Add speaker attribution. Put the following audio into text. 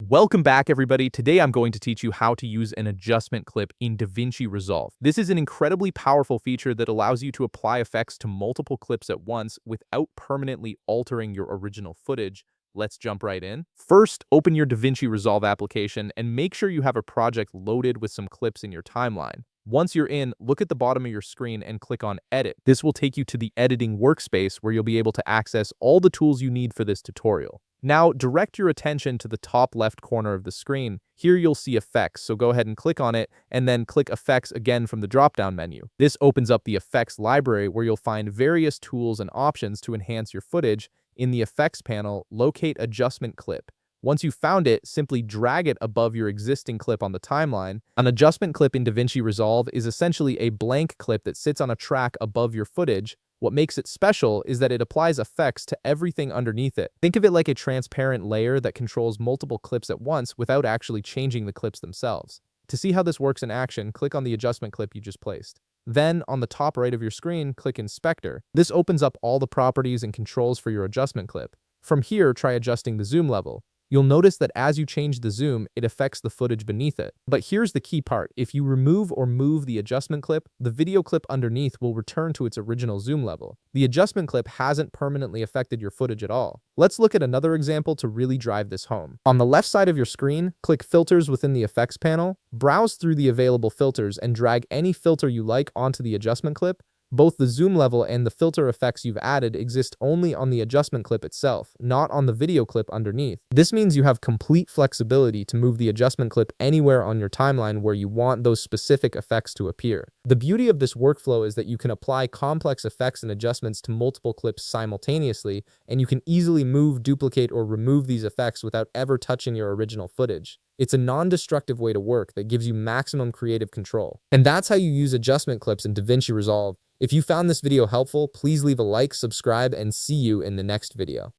Speaker 1: Welcome back, everybody. Today I'm going to teach you how to use an adjustment clip in Davinci Resolve. This is an incredibly powerful feature that allows you to apply effects to multiple clips at once without permanently altering your original footage. Let's jump right in. First, open your Davinci Resolve application and make sure you have a project loaded with some clips in your timeline. Once you're in, look at the bottom of your screen and click on Edit. This will take you to the editing workspace where you'll be able to access all the tools you need for this tutorial. Now, direct your attention to the top left corner of the screen. Here you'll see Effects, so go ahead and click on it, and then click Effects again from the drop-down menu. This opens up the Effects library where you'll find various tools and options to enhance your footage. In the Effects panel, locate Adjustment Clip. Once you've found it, simply drag it above your existing clip on the timeline. An adjustment clip in Davinci Resolve is essentially a blank clip that sits on a track above your footage. What makes it special is that it applies effects to everything underneath it. Think of it like a transparent layer that controls multiple clips at once without actually changing the clips themselves. To see how this works in action, click on the adjustment clip you just placed. Then, on the top right of your screen, click Inspector. This opens up all the properties and controls for your adjustment clip. From here, try adjusting the zoom level. You'll notice that as you change the zoom, it affects the footage beneath it. But here's the key part. If you remove or move the adjustment clip, the video clip underneath will return to its original zoom level. The adjustment clip hasn't permanently affected your footage at all. Let's look at another example to really drive this home. On the left side of your screen, click Filters within the Effects panel. Browse through the available filters and drag any filter you like onto the adjustment clip. Both the zoom level and the filter effects you've added exist only on the adjustment clip itself, not on the video clip underneath. This means you have complete flexibility to move the adjustment clip anywhere on your timeline where you want those specific effects to appear. The beauty of this workflow is that you can apply complex effects and adjustments to multiple clips simultaneously, and you can easily move, duplicate, or remove these effects without ever touching your original footage. It's a non-destructive way to work that gives you maximum creative control. And that's how you use adjustment clips in Davinci Resolve. If you found this video helpful, please leave a like, subscribe, and see you in the next video.